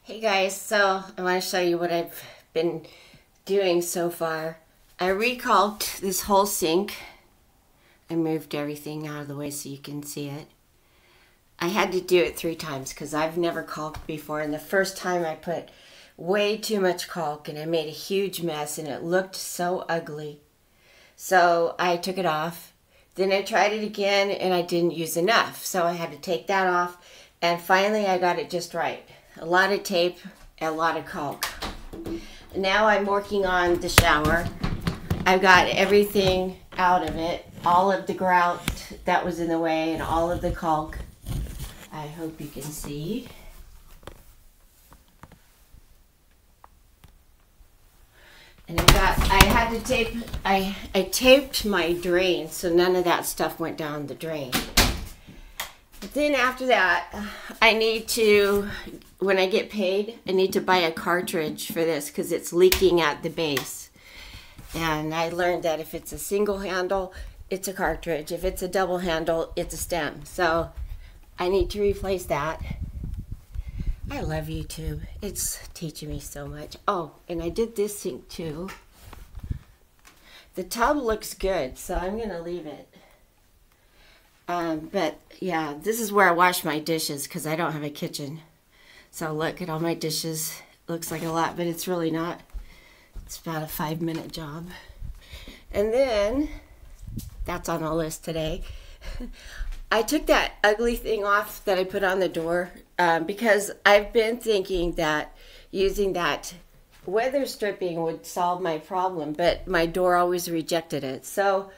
Hey guys, so I want to show you what I've been doing so far. I recalked this whole sink. I moved everything out of the way so you can see it. I had to do it 3 times because I've never caulked before, and the first time I put way too much caulk and I made a huge mess and it looked so ugly. So I took it off. Then I tried it again and I didn't use enough, so I had to take that off, and finally I got it just right. A lot of tape, a lot of caulk. Now I'm working on the shower. I've got everything out of it, all of the grout that was in the way and all of the caulk. I hope you can see. And I had to tape, I taped my drain so none of that stuff went down the drain. But then after that, I need to, when I get paid, I need to buy a cartridge for this because it's leaking at the base. And I learned that if it's a single handle, it's a cartridge. If it's a double handle, it's a stem. So I need to replace that. I love YouTube. It's teaching me so much. Oh, and I did this sink too. The tub looks good, so I'm going to leave it. But yeah, this is where I wash my dishes because I don't have a kitchen. So look at all my dishes. Looks like a lot, but it's really not. It's about a 5-minute job. And then, that's on the list today. I took that ugly thing off that I put on the door because I've been thinking that using that weather stripping would solve my problem, but my door always rejected it. So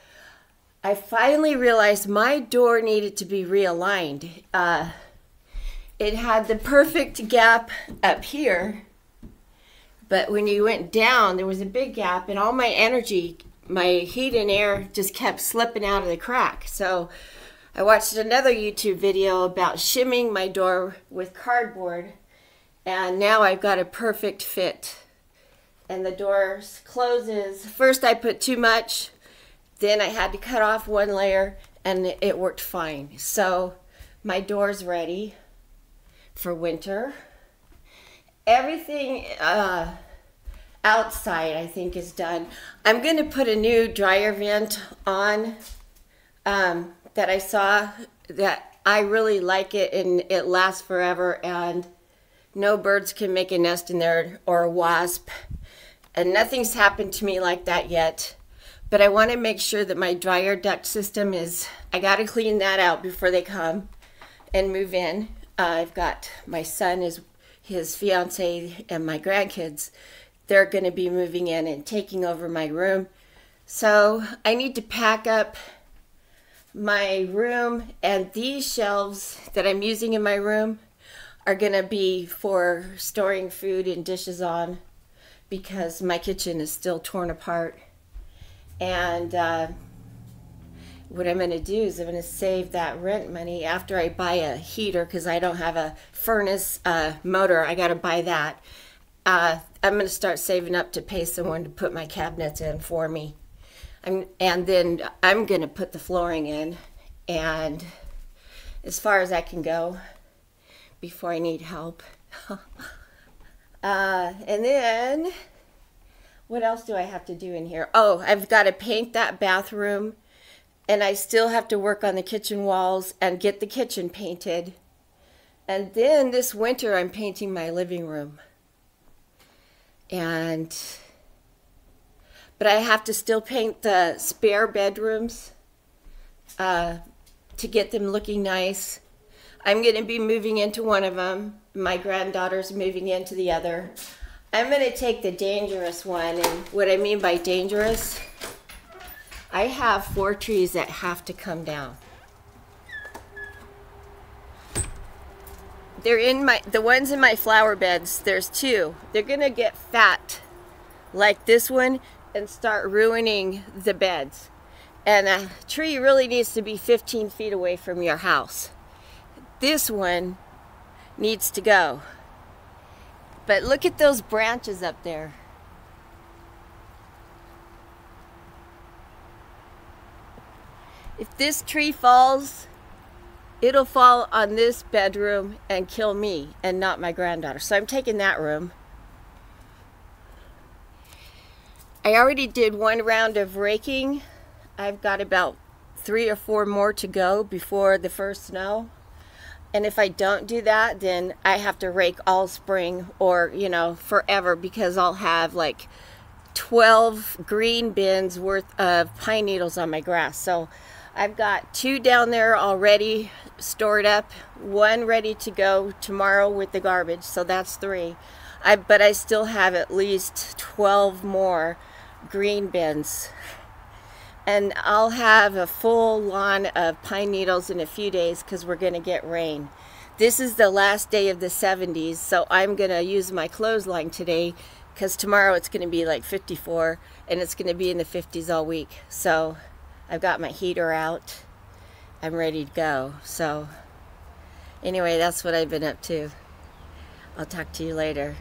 I finally realized my door needed to be realigned. It had the perfect gap up here, but when you went down, there was a big gap, and all my energy, my heat and air just kept slipping out of the crack. So I watched another YouTube video about shimming my door with cardboard, and now I've got a perfect fit. And the door closes. First I put too much, then I had to cut off one layer, and it worked fine. So my door's ready for winter. Everything outside I think is done. I'm going to put a new dryer vent on that I saw that I really like it, and it lasts forever, and no birds can make a nest in there or a wasp, and nothing's happened to me like that yet. But I want to make sure that my dryer duct system is, I got to clean that out before they come and move in. I've got my son, his fiance, and my grandkids. They're going to be moving in and taking over my room. So I need to pack up my room, and these shelves that I'm using in my room are going to be for storing food and dishes on because my kitchen is still torn apart. And what I'm going to do is I'm going to save that rent money after I buy a heater because I don't have a furnace motor. I got to buy that. I'm going to start saving up to pay someone to put my cabinets in for me. And then I'm going to put the flooring in, and as far as I can go before I need help. And then what else do I have to do in here? Oh, I've got to paint that bathroom, and I still have to work on the kitchen walls and get the kitchen painted. And then this winter I'm painting my living room. But I have to still paint the spare bedrooms to get them looking nice. I'm going to be moving into one of them. My granddaughter's moving into the other. I'm going to take the dangerous one, and what I mean by dangerous, I have 4 trees that have to come down. They're in the ones in my flower beds, there's 2. They're going to get fat like this one and start ruining the beds. And a tree really needs to be 15 feet away from your house. This one needs to go. But look at those branches up there. If this tree falls, it'll fall on this bedroom and kill me and not my granddaughter. So I'm taking that room. I already did one round of raking. I've got about 3 or 4 more to go before the first snow. And if I don't do that, then I have to rake all spring or, you know, forever, because I'll have like 12 green bins worth of pine needles on my grass. So I've got 2 down there already stored up, 1 ready to go tomorrow with the garbage. So that's 3. But I still have at least 12 more green bins. And I'll have a full lawn of pine needles in a few days because we're going to get rain. This is the last day of the 70s, so I'm going to use my clothesline today because tomorrow it's going to be like 54 and it's going to be in the 50s all week. So I've got my heater out. I'm ready to go. So anyway, that's what I've been up to. I'll talk to you later.